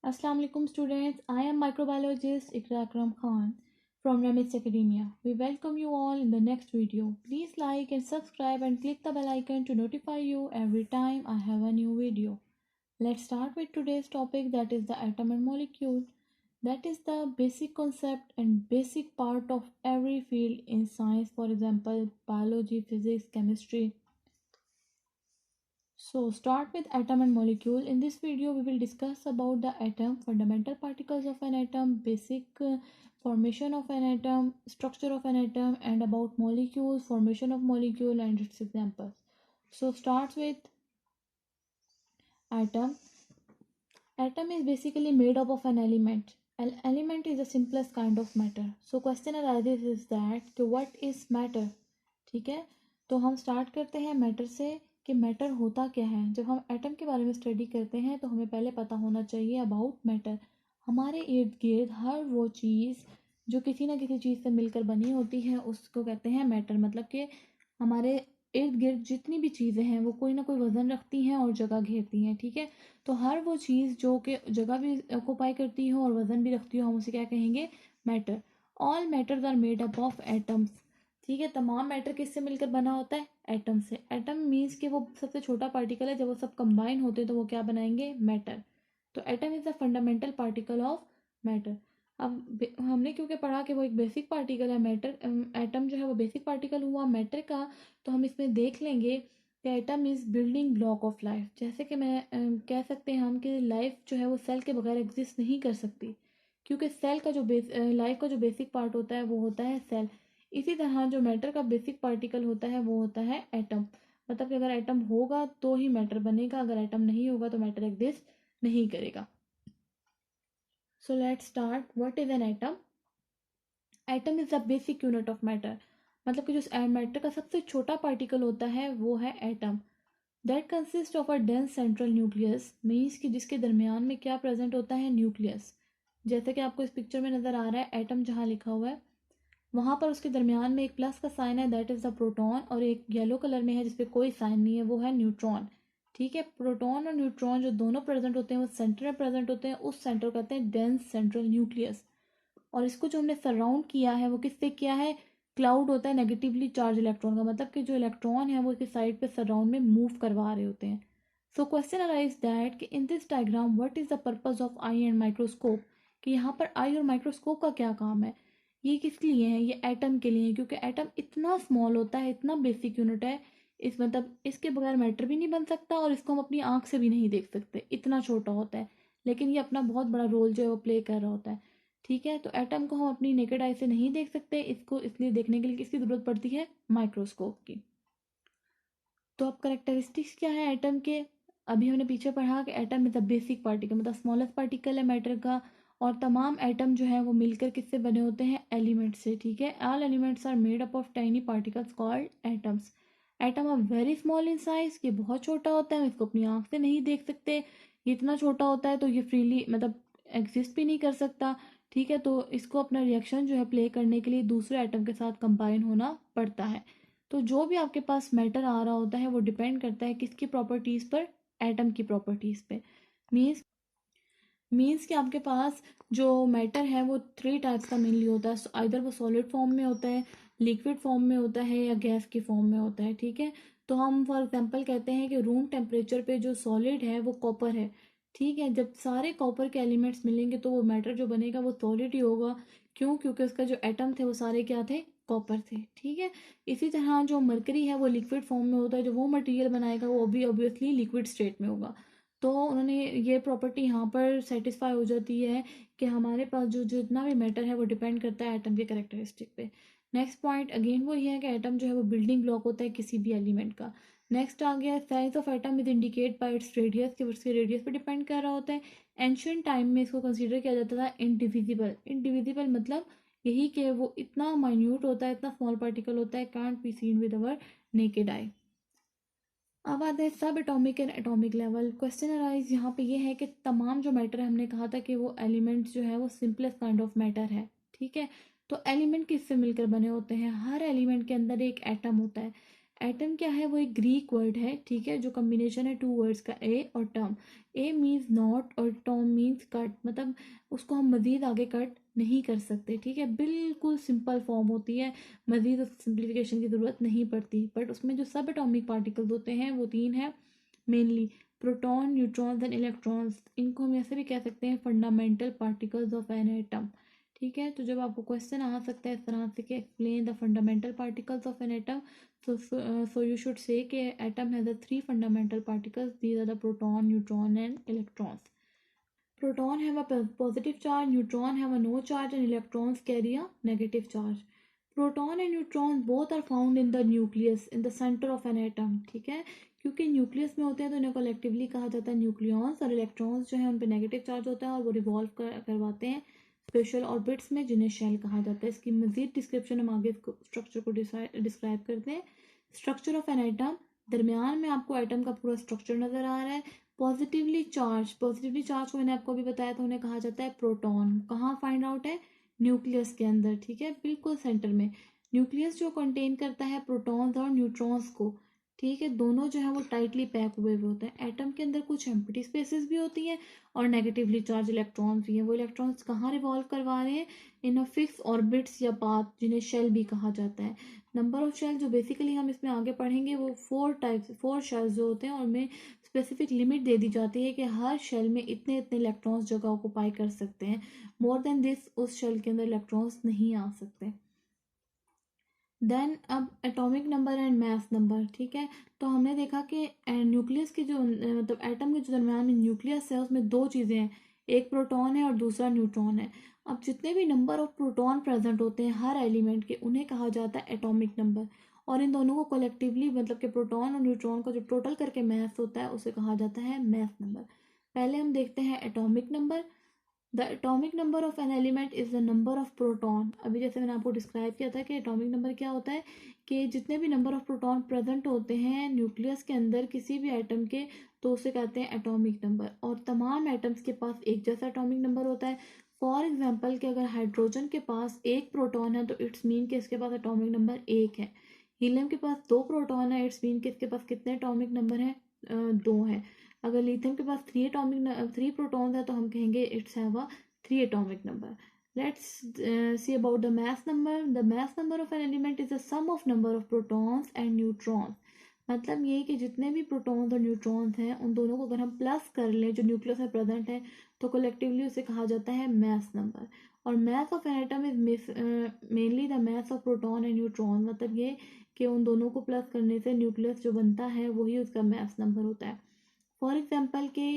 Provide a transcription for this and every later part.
Assalamu alaikum students. I am microbiologist Ikra Akram Khan from Remits Academia. We welcome you all in the next video. Please like and subscribe and click the bell icon to notify you every time I have a new video. Let's start with today's topic, that is the atom and molecule. That is the basic concept and basic part of every field in science, for example biology, physics, chemistry. So start with atom and molecule. In this video we will discuss about the atom, fundamental particles of an atom, basic formation of an atom, structure of an atom, and about molecules, formation of molecule and its examples. So starts with atom. Atom is basically made up of an element. An element is the simplest kind of matter. So question arises is that what is matter. ठीक है, तो हम start करते हैं matter से कि matter होता क्या है। जब हम एटम के बारे में स्टडी करते हैं तो हमें पहले पता होना चाहिए अबाउट मैटर। हमारे इर्द गिर्द हर वो चीज़ जो किसी ना किसी चीज़ से मिलकर बनी होती है उसको कहते हैं मैटर। मतलब कि हमारे इर्द गिर्द जितनी भी चीज़ें हैं वो कोई ना कोई वज़न रखती हैं और जगह घेरती हैं। ठीक है, तो हर वो चीज़ जो कि जगह भी ऑक्यूपाई करती हो और वज़न भी रखती हो हम उसे क्या कहेंगे, matter. All matters are made up of atoms. ठीक है, तमाम मैटर किससे मिलकर बना होता है, एटम से। एटम मीन्स कि वो सबसे छोटा पार्टिकल है, जब वो सब कंबाइन होते हैं तो वो क्या बनाएंगे, मैटर। तो atom is the fundamental particle of matter. अब हमने क्योंकि पढ़ा कि वो एक बेसिक पार्टिकल है मैटर, एटम जो है वो बेसिक पार्टिकल हुआ मैटर का, तो हम इसमें देख लेंगे कि atom is building block of life. जैसे कि मैं कह सकते हैं हम कि लाइफ जो है वो सेल के बगैर एग्जिस्ट नहीं कर सकती, क्योंकि सेल का जो लाइफ का जो बेसिक पार्ट होता है वो होता है सेल। इसी तरह जो मैटर का बेसिक पार्टिकल होता है वो होता है एटम। मतलब कि अगर एटम होगा तो ही मैटर बनेगा, अगर एटम नहीं होगा तो मैटर एग्जिस्ट नहीं करेगा। So let's start. What is an atom? Atom is the basic unit of matter. मतलब कि जो मैटर का सबसे छोटा पार्टिकल होता है वो है atom. That consist of a dense central nucleus, means कि जिसके दरमियान में क्या प्रेजेंट होता है, न्यूक्लियस। जैसे कि आपको इस पिक्चर में नज़र आ रहा है, एटम जहाँ लिखा हुआ है वहाँ पर उसके दरमियान में एक प्लस का साइन है, दैट इज़ द प्रोटॉन, और एक येलो कलर में है जिसपे कोई साइन नहीं है, वो है न्यूट्रॉन। ठीक है, प्रोटॉन और न्यूट्रॉन जो दोनों प्रेजेंट होते हैं वो सेंटर में प्रेजेंट होते हैं, उस सेंटर को कहते हैं डेंस सेंट्रल न्यूक्लियस। और इसको जो हमने सराउंड किया है वो किससे किया है, क्लाउड होता है नेगेटिवली चार्ज इलेक्ट्रॉन का। मतलब कि जो इलेक्ट्रॉन है वो इसके साइड पे सराउंड में मूव करवा रहे होते हैं। सो क्वेश्चन अराइज दैट कि in this diagram what is the purpose of I and microscope, कि यहाँ पर आई और माइक्रोस्कोप का क्या काम है। ये किस लिए है, ये एटम के लिए है, क्योंकि एटम इतना स्मॉल होता है, इतना बेसिक यूनिट है। इस मतलब इसके बगैर मैटर भी नहीं बन सकता और इसको हम अपनी आंख से भी नहीं देख सकते, इतना छोटा होता है। लेकिन ये अपना बहुत बड़ा रोल जो है वो प्ले कर रहा होता है। ठीक है, तो एटम को हम अपनी नेकेड आई से नहीं देख सकते, इसको इसलिए देखने के लिए किसकी ज़रूरत पड़ती है, माइक्रोस्कोप की। तो अब करेक्टरिस्टिक्स क्या है एटम के। अभी हमने पीछे पढ़ा कि atom is the basic particle, मतलब स्मॉलेस्ट पार्टिकल है मैटर का। और तमाम एटम जो है वो मिलकर किससे बने होते हैं, एलिमेंट से। ठीक है, all elements are made up of tiny particles called atoms. Atom are very small in size, ये बहुत छोटा होता है, इसको अपनी आंख से नहीं देख सकते। ये इतना छोटा होता है तो ये फ्रीली मतलब एग्जिस्ट भी नहीं कर सकता। ठीक है, तो इसको अपना रिएक्शन जो है प्ले करने के लिए दूसरे एटम के साथ कंबाइन होना पड़ता है। तो जो भी आपके पास मैटर आ रहा होता है वो डिपेंड करता है किसकी प्रॉपर्टीज़ पर, एटम की प्रॉपर्टीज़ पे। मीन्स कि आपके पास जो मैटर है वो थ्री टाइप्स का मेनली होता है। आइदर वो सॉलिड फॉर्म में होता है, लिक्विड फॉर्म में होता है, या गैस की फॉर्म में होता है। ठीक है, तो हम फॉर एग्जांपल कहते हैं कि रूम टेम्परेचर पे जो सॉलिड है वो कॉपर है। ठीक है, जब सारे कॉपर के एलिमेंट्स मिलेंगे तो वो मैटर जो बनेगा वो सॉलिड ही होगा। क्यों? क्योंकि उसका जो एटम थे वो सारे क्या थे, कॉपर थे। ठीक है, इसी तरह जो मरकरी है वो लिक्विड फॉर्म में होता है, जो वो मटेरियल बनाएगा वो भी ऑब्वियसली लिक्विड स्टेट में होगा। तो उन्होंने ये प्रॉपर्टी यहाँ पर सेटिस्फाई हो जाती है कि हमारे पास जो जितना भी मैटर है वो डिपेंड करता है एटम के करेक्टरिस्टिक पे। नेक्स्ट पॉइंट अगेन वो ये है कि एटम जो है वो बिल्डिंग ब्लॉक होता है किसी भी एलिमेंट का। नेक्स्ट आ गया size of atom is indicate bye its radius, कि उसके रेडियस पे डिपेंड कर रहा होता है। एंशियंट टाइम में इसको कंसिडर किया जाता था इनडिविजिबल। इनडिविजिबल मतलब यही कि वो इतना माइन्यूट होता है, इतना स्मॉल पार्टिकल होता है, can't be seen with our naked eye. अब आते हैं सब atomic and atomic level. Question arise यहाँ पे ये है कि तमाम जो मैटर है, हमने कहा था कि वो एलिमेंट्स जो है वो सिंपलेस्ट काइंड ऑफ मैटर है। ठीक है, तो एलिमेंट किससे मिलकर बने होते हैं, हर एलिमेंट के अंदर एक एटम होता है। एटम क्या है, वो एक ग्रीक वर्ड है, ठीक है, जो कम्बिनेशन है टू वर्ड्स का, ए और टर्म। ए मीन्स नॉट और टर्म मीन्स कट, मतलब उसको हम मज़ीद आगे कट नहीं कर सकते, ठीक है, बिल्कुल सिंपल फॉर्म होती है, मज़ीद सिंप्लीफिकेशन की ज़रूरत नहीं पड़ती। बट उसमें जो सब एटॉमिक पार्टिकल्स होते हैं वो तीन हैं mainly, proton, neutrons and electrons. इनको हम ऐसे भी कह सकते हैं fundamental particles of an atom, ठीक है। तो जब आपको क्वेश्चन आ सकता है इस तरह से कि explain the fundamental particles of an atom, so you should say कि atom has the three fundamental particles. These are the proton, neutron and electrons. Proton have a positive charge, neutron have a no charge, and electrons carry a negative charge. Proton and neutron both are found in the nucleus, in the center of an atom, ठीक है। क्योंकि nucleus में होते हैं तो इन्हें collectively कहा जाता है न्यूक्लियॉन्स, और इलेक्ट्रॉन्स जो है उन पर नेगेटिव चार्ज होता है और वो रिवॉल्व करवाते हैं स्पेशल ऑर्बिट्स में, जिन्हें शेल कहा जाता है। इसकी मजीद डिस्क्रिप्शन हम आगे स्ट्रक्चर को डिस्क्राइब करते हैं। स्ट्रक्चर ऑफ एन एटम, दरमियान में आपको एटम का पूरा स्ट्रक्चर नजर आ रहा है। पॉजिटिवली चार्ज को मैंने आपको अभी बताया था, उन्हें कहा जाता है प्रोटॉन। कहाँ फाइंड आउट है, न्यूक्लियस के अंदर, ठीक है, बिल्कुल सेंटर में। न्यूक्लियस जो कंटेन करता है प्रोटॉन्स और न्यूट्रॉन्स को, ठीक है, दोनों जो है वो टाइटली पैक हुए हुए होते हैं। एटम के अंदर कुछ एम्प्टी स्पेसेस भी होती हैं और नेगेटिवली चार्ज इलेक्ट्रॉन्स भी हैं। वो इलेक्ट्रॉन्स कहाँ रिवॉल्व करवा रहे हैं, इन अ फिक्स ऑर्बिट्स या पाथ, जिन्हें शेल भी कहा जाता है। नंबर ऑफ शेल जो बेसिकली हम इसमें आगे पढ़ेंगे वो फोर शेल्स जो होते हैं, और उनमें स्पेसिफिक लिमिट दे दी जाती है कि हर शेल में इतने इतने इलेक्ट्रॉन्स जगह ऑक्यूपाई कर सकते हैं। मोर देन दिस उस शेल के अंदर इलेक्ट्रॉन्स नहीं आ सकते। देन अब atomic number and mass number, ठीक है। तो हमने देखा कि न्यूक्लियस के जो मतलब एटम के जो दरमियान में न्यूक्लियस है उसमें दो चीज़ें हैं, एक प्रोटॉन है और दूसरा न्यूट्रॉन है। अब जितने भी नंबर ऑफ प्रोटॉन प्रेजेंट होते हैं हर एलिमेंट के, उन्हें कहा जाता है एटॉमिक नंबर, और इन दोनों को कलेक्टिवली मतलब कि प्रोटॉन और न्यूट्रॉन का जो टोटल करके मास होता है उसे कहा जाता है मास नंबर। पहले हम देखते हैं atomic number. The atomic number of an element is the number of proton. अभी जैसे मैंने आपको डिस्क्राइब किया था कि एटॉमिक नंबर क्या होता है, कि जितने भी नंबर ऑफ प्रोटॉन प्रेजेंट होते हैं न्यूक्लियस के अंदर किसी भी एटम के, तो उसे कहते हैं एटॉमिक नंबर। और तमाम एटम्स के पास एक जैसा एटॉमिक नंबर होता है। फॉर एग्जाम्पल कि अगर हाइड्रोजन के पास एक प्रोटॉन है तो इट्स मीन कि इसके पास एटॉमिक नंबर एक है। हीलियम के पास दो प्रोटॉन है, इट्स मीन कि इसके पास कितने एटॉमिक नंबर हैं, दो हैं। अगर लिथियम के पास थ्री प्रोटॉन है तो हम कहेंगे it's have a three atomic number. Let's see about the mass number. The mass number of an element is the sum of number of protons and neutrons. मतलब ये कि जितने भी प्रोटॉन्स और न्यूट्रॉन्स हैं उन दोनों को अगर हम प्लस कर लें जो न्यूक्लियस में प्रेजेंट है तो कलेक्टिवली उसे कहा जाता है मास नंबर। और mass of an atom is mainly the mass of proton and neutron, मतलब ये कि उन दोनों को प्लस करने से न्यूक्लियस जो बनता है वही उसका मास नंबर होता है। फॉर एग्जाम्पल के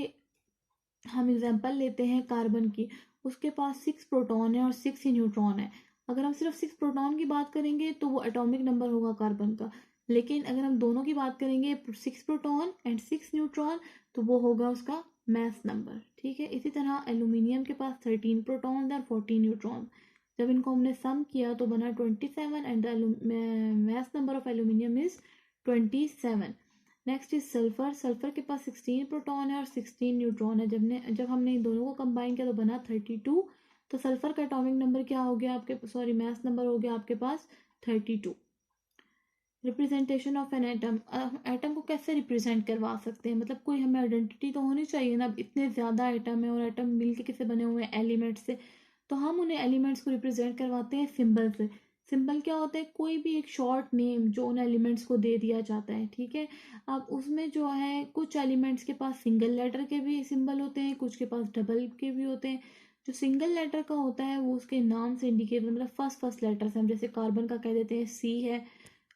हम एग्जाम्पल लेते हैं कार्बन की, उसके पास 6 प्रोटॉन है और 6 ही न्यूट्रॉन है। अगर हम सिर्फ 6 प्रोटॉन की बात करेंगे तो वो एटॉमिक नंबर होगा कार्बन का, लेकिन अगर हम दोनों की बात करेंगे 6 प्रोटॉन एंड 6 न्यूट्रॉन तो वो होगा उसका मास नंबर, ठीक है। इसी तरह एल्यूमिनियम के पास 13 प्रोटॉन और 14 न्यूट्रॉन, जब इनको हमने सम किया तो बना 27 and the mass number of aluminium is 27। Next is sulphur. Sulphur के पास 16 प्रोटॉन है और 16 न्यूट्रॉन है। जब हमने इन दोनों को कंबाइन किया तो बना 32। तो सल्फर का एटॉमिक नंबर क्या हो गया आपके, सॉरी मास नंबर हो गया आपके पास 32। Representation of an atom, atom को कैसे रिप्रेजेंट करवा सकते हैं, मतलब कोई हमें आइडेंटिटी तो होनी चाहिए ना। अब इतने ज़्यादा एटम है और एटम मिलके किसे बने हुए हैं, एलिमेंट्स से, तो हम उन्हें एलिमेंट्स को रिप्रेजेंट करवाते हैं सिंबल से। सिंबल क्या होता है, कोई भी एक शॉर्ट नेम जो उन एलिमेंट्स को दे दिया जाता है, ठीक है। अब उसमें जो है कुछ एलिमेंट्स के पास सिंगल लेटर के भी सिंबल होते हैं, कुछ के पास डबल के भी होते हैं। जो सिंगल लेटर का होता है वो उसके नाम से इंडिकेट, मतलब फर्स्ट लेटर से, हम जैसे कार्बन का कह देते हैं सी है,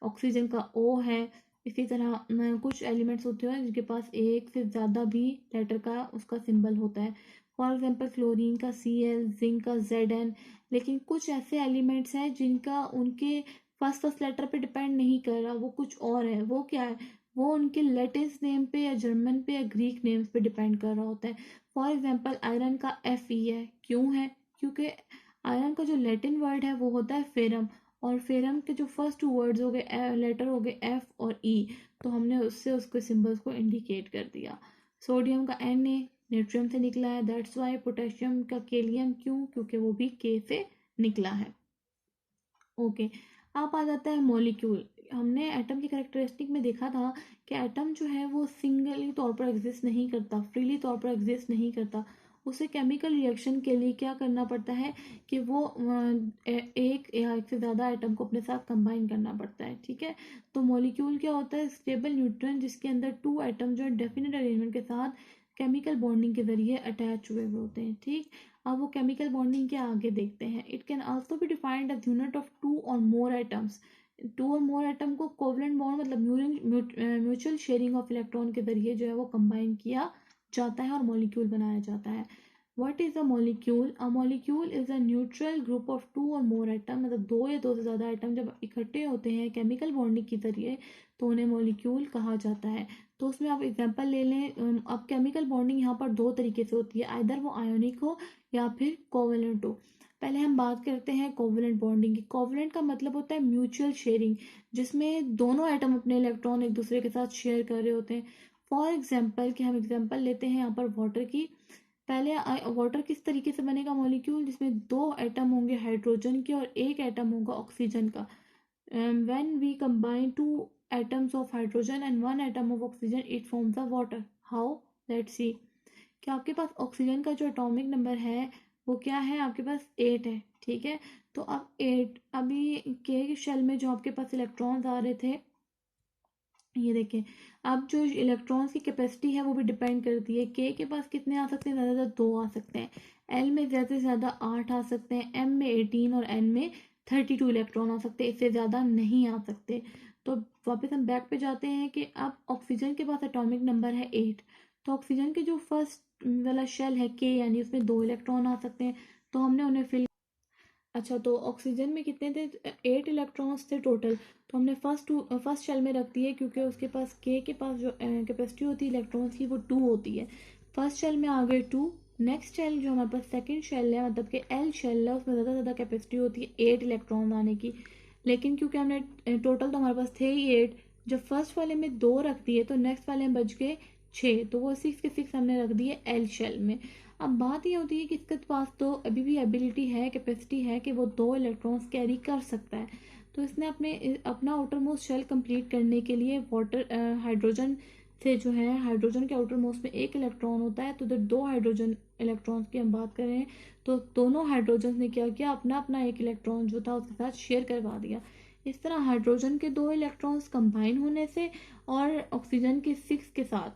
ऑक्सीजन का ओ है। इसी तरह कुछ एलिमेंट्स होते हैं जिनके पास एक से ज़्यादा भी लेटर का उसका सिंबल होता है। फॉर एग्जांपल क्लोरीन का Cl, जिंक का Zn। लेकिन कुछ ऐसे एलिमेंट्स हैं जिनका उनके फर्स्ट लेटर पे डिपेंड नहीं कर रहा, वो कुछ और है। वो क्या है, वो उनके लैटिन नेम पे या जर्मन पे या ग्रीक नेम्स पे डिपेंड कर रहा होता है। फॉर एग्जाम्पल आयरन का Fe है, क्यों है, क्योंकि आयरन का जो लैटिन वर्ड है वो होता है फेरम, और फेरम के जो फर्स्ट टू वर्ड्स हो गए, लेटर हो गए एफ और ई, तो हमने उससे उसके सिंबल्स को इंडिकेट कर दिया। सोडियम का Na नेट्रियम से निकला है, दैट्स वाई। पोटेशियम का केलियम, क्यों, क्योंकि वो भी के से निकला है। ओके, अब आ जाता है मॉलिक्यूल। हमने एटम की कैरेक्टरिस्टिक में देखा था कि एटम जो है वो सिंगली तौर पर एग्जिस्ट नहीं करता, फ्रीली तौर पर एग्जिस्ट नहीं करता। उसे केमिकल रिएक्शन के लिए क्या करना पड़ता है कि वो एक या एक से ज़्यादा एटम को अपने साथ कंबाइन करना पड़ता है। ठीक है, तो मॉलिक्यूल क्या होता है, स्टेबल न्यूट्रॉन जिसके अंदर 2 एटम जो है डेफिनेट अरेंजमेंट के साथ केमिकल बॉन्डिंग के जरिए अटैच हुए हुए होते हैं। ठीक, अब वो केमिकल बॉन्डिंग के आगे देखते हैं। It can also be defined as unit of 2 or more atoms. 2 or more atom को कोवलेंट बॉन्ड मतलब म्यूचुअल शेयरिंग ऑफ इलेक्ट्रॉन के जरिए जो है वो कंबाइन किया जाता है और मॉलिक्यूल बनाया जाता है। What is a molecule? A molecule is a neutral group of 2 or more atom, मतलब 2 या 2 से ज़्यादा एटम जब इकट्ठे होते हैं केमिकल बॉन्डिंग के जरिए तो उन्हें मॉलिक्यूल कहा जाता है। तो उसमें आप एग्जांपल ले लें। अब केमिकल बॉन्डिंग यहाँ पर 2 तरीके से होती है, आइदर वो आयोनिक हो या फिर कोवेलेंट हो। पहले हम बात करते हैं कोवेलेंट बॉन्डिंग की। कोवेलेंट का मतलब होता है म्यूचुअल शेयरिंग, जिसमें दोनों एटम अपने इलेक्ट्रॉन एक दूसरे के साथ शेयर कर रहे होते हैं। फॉर एग्जाम्पल कि हम एग्जाम्पल लेते हैं यहाँ पर वाटर की। पहले वाटर किस तरीके से बनेगा मॉलिक्यूल, जिसमें 2 एटम होंगे हाइड्रोजन के और 1 एटम होगा ऑक्सीजन का। When we combine 2 atoms of hydrogen and 1 atom of oxygen it forms a water. How? Let's see. क्या आपके पास ऑक्सीजन का जो एटॉमिक नंबर है वो क्या है, आपके पास 8 है। ठीक है, तो अब 8 अभी के शेल में जो आपके पास इलेक्ट्रॉन्स आ रहे थे, ये देखें, अब जो इलेक्ट्रॉन्स की कैपेसिटी है वो भी डिपेंड करती है। के पास कितने आ सकते हैं, ज़्यादा से ज़्यादा 2 आ सकते हैं। एल में ज़्यादा से ज़्यादा 8 आ सकते हैं। एम में 18 और एन में 32 इलेक्ट्रॉन आ सकते हैं, इससे ज़्यादा नहीं आ सकते। तो वापस हम बैक पे जाते हैं कि अब ऑक्सीजन के पास एटॉमिक नंबर है 8। तो ऑक्सीजन के जो फर्स्ट वाला शेल है के, यानी उसमें 2 इलेक्ट्रॉन आ सकते हैं, तो हमने उन्हें फिल। अच्छा, तो ऑक्सीजन में कितने थे, 8 इलेक्ट्रॉन्स थे टोटल। तो हमने फर्स्ट शेल में रख दिए, क्योंकि उसके पास के पास जो कैपेसिटी होती है इलेक्ट्रॉन्स की वो 2 होती है। फर्स्ट शेल में आ गए 2। नेक्स्ट शेल जो हमारे पास सेकंड शेल है, मतलब कि एल शेल है, उसमें ज़्यादा से ज़्यादा कैपेसिटी होती है 8 इलेक्ट्रॉन आने की। लेकिन क्योंकि हमने टोटल तो हमारे पास थे ही 8, जब फर्स्ट वाले में 2 रख दिए तो नेक्स्ट वाले में बच गए 6, तो वो 6 के 6 हमने रख दिए एल शेल में। अब बात ये होती है कि इसके पास तो अभी भी एबिलिटी है, कैपेसिटी है कि वो 2 इलेक्ट्रॉन्स कैरी कर सकता है। तो इसने अपना आउटर मोस्ट शेल कंप्लीट करने के लिए हाइड्रोजन से जो है, हाइड्रोजन के आउटर मोस्ट में 1 इलेक्ट्रॉन होता है, तो जब 2 हाइड्रोजन इलेक्ट्रॉन्स की हम बात करें तो दोनों हाइड्रोजन ने क्या किया, अपना अपना 1 इलेक्ट्रॉन जो था उसके साथ शेयर करवा दिया। इस तरह हाइड्रोजन के 2 इलेक्ट्रॉन्स कंबाइन होने से और ऑक्सीजन के 6 के साथ,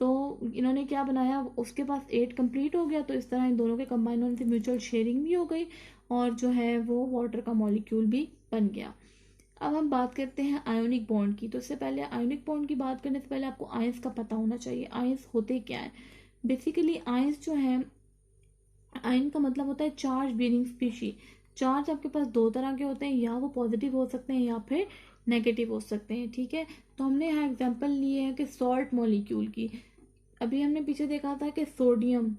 तो इन्होंने क्या बनाया, उसके पास 8 कंप्लीट हो गया। तो इस तरह इन दोनों के कंबाइन होने से म्यूचुअल शेयरिंग भी हो गई और जो है वो वाटर का मॉलिक्यूल भी बन गया। अब हम बात करते हैं आयोनिक बॉन्ड की। तो इससे पहले आयोनिक बॉन्ड की बात करने से पहले आपको आयंस का पता होना चाहिए। आयंस होते क्या है? बेसिकली आयंस जो है, आयन का मतलब होता है चार्ज बेरिंग स्पीशी। चार्ज आपके पास 2 तरह के होते हैं, या वो पॉजिटिव हो सकते हैं या फिर नेगेटिव हो सकते हैं। ठीक है, तो हमने यहाँ एग्जांपल लिए हैं कि सॉल्ट मॉलिक्यूल की। अभी हमने पीछे देखा था कि सोडियम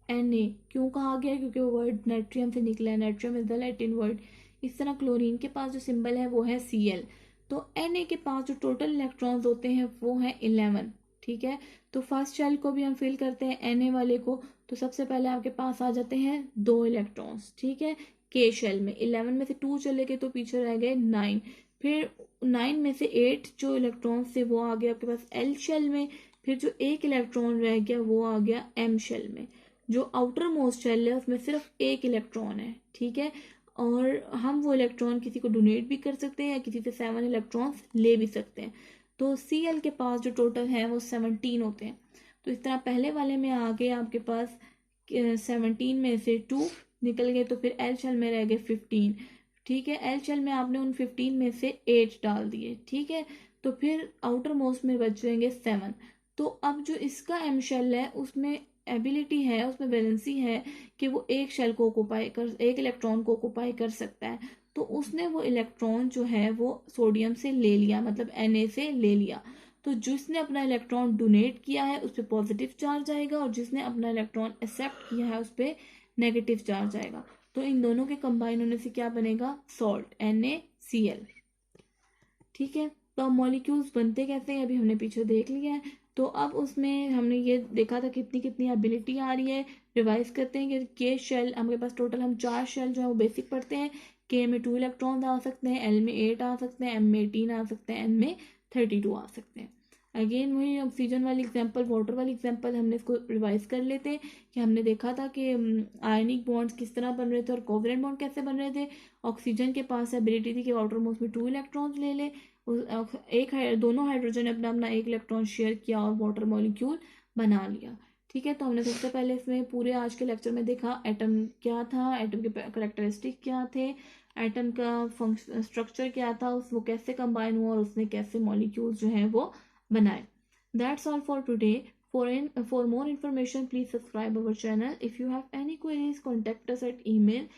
Na क्यों कहा गया है, क्योंकि वो वर्ड नाइट्रियम से निकला है, नाइट्रियम इज द लैटिन वर्ड। इस तरह क्लोरीन के पास जो सिंबल है वो है Cl। तो Na के पास जो टोटल इलेक्ट्रॉन्स होते हैं वो है 11। ठीक है, तो फर्स्ट शेल को भी हम फिल करते हैं Na वाले को। तो सबसे पहले आपके पास आ जाते हैं 2 इलेक्ट्रॉन्स। ठीक है, के शेल में 11 में से 2 चले गए तो पीछे रह गए 9। फिर 9 में से 8 जो इलेक्ट्रॉन्स थे वो आ गए आपके पास एल शेल में। फिर जो 1 इलेक्ट्रॉन रह गया वो आ गया एम शेल में। जो आउटर मोस्ट शेल है उसमें सिर्फ 1 इलेक्ट्रॉन है। ठीक है, और हम वो इलेक्ट्रॉन किसी को डोनेट भी कर सकते हैं या किसी से 7 इलेक्ट्रॉन्स ले भी सकते हैं। तो Cl के पास जो टोटल है वो 17 होते हैं। तो इस तरह पहले वाले में आ गए आपके पास 17 में से 2 निकल गए, तो फिर एल शेल में रह गए 15। ठीक है, एल शेल में आपने उन 15 में से 8 डाल दिए। ठीक है, तो फिर आउटर मोस्ट में बच जाएंगे 7। तो अब जो इसका एम शेल है उसमें एबिलिटी है, उसमें वैलेंसी है कि वो 1 शेल को ऑक्युपाई कर, 1 इलेक्ट्रॉन को ऑक्युपाई कर सकता है। तो उसने वो इलेक्ट्रॉन जो है वो सोडियम से ले लिया, मतलब Na से ले लिया। तो जिसने अपना इलेक्ट्रॉन डोनेट किया है उस पर पॉजिटिव चार्ज आएगा, और जिसने अपना इलेक्ट्रॉन एक्सेप्ट किया है उस पर नेगेटिव चार्ज आएगा। तो इन दोनों के कंबाइन होने से क्या बनेगा, सॉल्ट NaCl। ठीक है, तो अब मॉलिक्यूल्स बनते कैसे हैं अभी हमने पीछे देख लिया है। तो अब उसमें हमने ये देखा था कितनी कितनी एबिलिटी आ रही है। रिवाइज करते हैं कि के शेल हमारे पास टोटल, हम 4 शेल जो है वो बेसिक पढ़ते हैं। K में 2 इलेक्ट्रॉन्स आ सकते हैं, L में 8 आ सकते हैं, M में 18 आ सकते हैं, N में 32 आ सकते हैं। अगेन वही ऑक्सीजन वाली एग्जांपल, वाटर वाली एग्जांपल, हमने इसको रिवाइज कर लेते हैं कि हमने देखा था कि आयनिक बॉन्ड्स किस तरह बन रहे थे और कोवलेंट बॉन्ड कैसे बन रहे थे। ऑक्सीजन के पास एबिलिटी थी कि वाटर मोस्ट में 2 इलेक्ट्रॉन्स ले ले, दोनों हाइड्रोजन ने अपना अपना एक इलेक्ट्रॉन शेयर किया और वाटर मॉलिक्यूल बना लिया। ठीक है, तो हमने सबसे पहले इसमें पूरे आज के लेक्चर में देखा एटम क्या था, एटम के करेक्टरिस्टिक क्या थे, एटम का फंक्शन स्ट्रक्चर क्या था, वो कैसे कंबाइन हुआ और उसने कैसे मॉलिक्यूल्स जो हैं वो बनाए। That's all for today. For more information, please subscribe our channel. If you have any queries, contact us at email.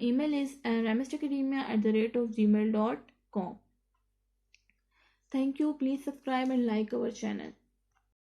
Email is ramestacademia@gmail.com. Thank you. Please subscribe and like our channel.